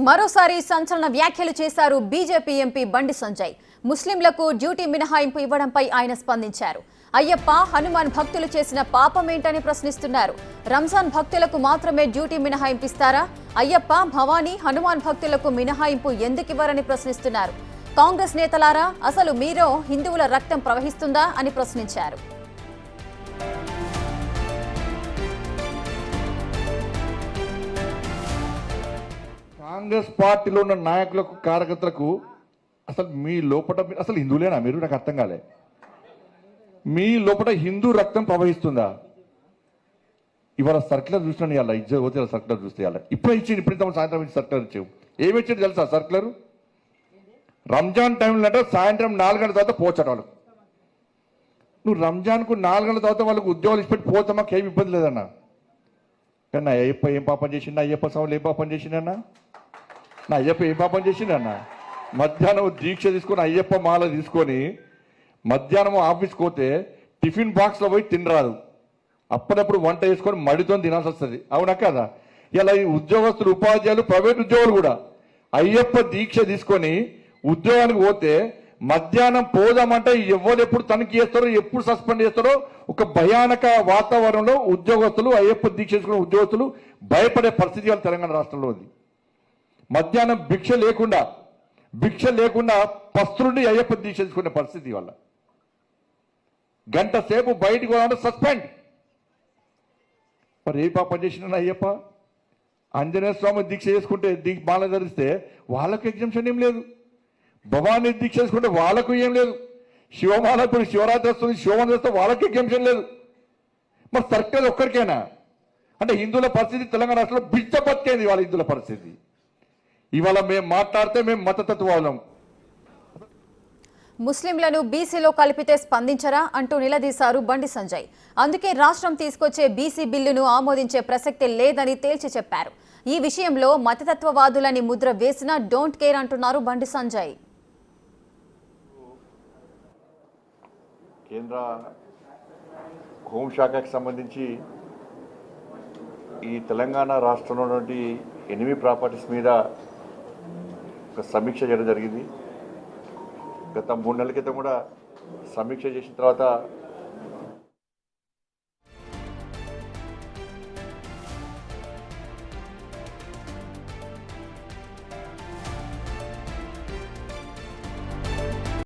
మరోసారి సంచలన వ్యాఖ్యలు చేశారు బీజేపీ ఎంపీ బండి సంజయ్. ముస్లింలకు డ్యూటీ మినహాయింపు ఇవ్వడంపై ఆయన స్పందించారు. అయ్యప్ప హనుమాన్ భక్తులు చేసిన పాపమేంటని ప్రశ్నిస్తున్నారు. రంజాన్ భక్తులకు మాత్రమే డ్యూటీ మినహాయింపు ఇస్తారా? అయ్యప్ప, భవానీ, హనుమాన్ భక్తులకు మినహాయింపు ఎందుకివ్వరని ప్రశ్నిస్తున్నారు. కాంగ్రెస్ నేతలారా, అసలు మీలో హిందువుల రక్తం ప్రవహిస్తుందా అని ప్రశ్నించారు. కాంగ్రెస్ పార్టీలో ఉన్న నాయకులకు కార్యకర్తలకు అసలు మీ లోపల అసలు హిందువులేనా మీరు? నాకు అర్థం కాలే. మీ లోపల హిందూ రక్తం ప్రవహిస్తుందా? ఇవాళ సర్క్యులర్ చూసినా ఇవాళ ఇజ్జత సర్క్యులర్ చూస్తే ఇవాళ ఇప్పుడే ఇచ్చింది. ఇప్పుడు సాయంత్రం ఇచ్చి సర్క్యులర్ ఇచ్చావు. ఏమి ఇచ్చింది తెలుసా సర్క్యులర్? రంజాన్ టైంలో అంటే సాయంత్రం 4 గంటల తర్వాత పోచట వాళ్ళకు. నువ్వు రంజాన్కు 4 గంటల తర్వాత వాళ్ళకు ఉద్యోగాలు ఇచ్చిపెట్టి పోతే మాకు ఏమి ఇబ్బంది లేదన్నా. కానీ నా అయ్యప్ప ఏం పాపం చేసిండు? అయ్యప్ప స్వాములు ఏం పాపం చేసిండన్నా? నా అయ్యప్ప ఏం పాపం చేసిండన్నా? మధ్యాహ్నం దీక్ష తీసుకొని అయ్యప్ప మాల తీసుకొని మధ్యాహ్నం ఆఫీస్కి పోతే టిఫిన్ బాక్స్లో పోయి తినరాదు. అప్పుడప్పుడు వంట చేసుకొని మడితో తినాల్సి వస్తుంది. అవునా కదా? ఇలా ఈ ఉద్యోగస్తులు, ఉపాధ్యాయులు, ప్రైవేట్ ఉద్యోగులు కూడా అయ్యప్ప దీక్ష తీసుకొని ఉద్యోగానికి పోతే మధ్యాహ్నం పోదామంటే ఎవరు ఎప్పుడు తనిఖీ చేస్తారో, ఎప్పుడు సస్పెండ్ చేస్తారో ఒక భయానక వాతావరణంలో ఉద్యోగస్తులు, అయ్యప్ప దీక్ష చేసుకున్న ఉద్యోగస్తులు భయపడే పరిస్థితి వాళ్ళ తెలంగాణ రాష్ట్రంలో ఉంది. మధ్యాహ్నం భిక్ష లేకుండా పస్తులుండి అయ్యప్ప దీక్ష చేసుకునే పరిస్థితి వల్ల గంట సేపు బయటకు పోవాలంటే సస్పెండ్. మరి ఏ పాపం చేసిన అయ్యప్ప? ఆంజనేయ స్వామి దీక్ష చేసుకుంటే మాల ధరిస్తే వాళ్ళకు ఎగ్జామ్షన్ ఏం లేదు. భవానీ దీక్ష చేసుకుంటే వాళ్ళకు ఏం లేదు. శివమాల ఇప్పుడు శివరాత్రి వస్తుంది, శివమాల వస్తే వాళ్ళకి ఎగ్జామ్షన్ లేదు. మరి సర్కిల్ ఒక్కరికైనా అంటే హిందువుల పరిస్థితి తెలంగాణ రాష్ట్రంలో బిడ్డ బతికేది. వాళ్ళ హిందువుల పరిస్థితి ఇవాళ మేము మాట్లాడితే మేము మతతత్వవాదం. ముస్లింలను బీసీలో కలిపితే స్పందించరా అంటూ నిలదీశారు బండి సంజయ్. అందుకే రాష్ట్రం తీసుకొచ్చే బీసీ బిల్లును ఆమోదించే ప్రసక్తి లేదని తేల్చి చెప్పారు. ఈ విషయంలో మతతత్వవాదులని ముద్ర వేసినా డోంట్ కేర్ అంటున్నారు బండి సంజయ్. కేంద్ర హోంశాఖకు సంబంధించి ఈ తెలంగాణ రాష్ట్రంలో ఉన్నటువంటి 8 ప్రాపర్టీస్ మీద ఒక సమీక్ష చేయడం జరిగింది. గత 3 నెలల క్రితం కూడా సమీక్ష చేసిన తర్వాత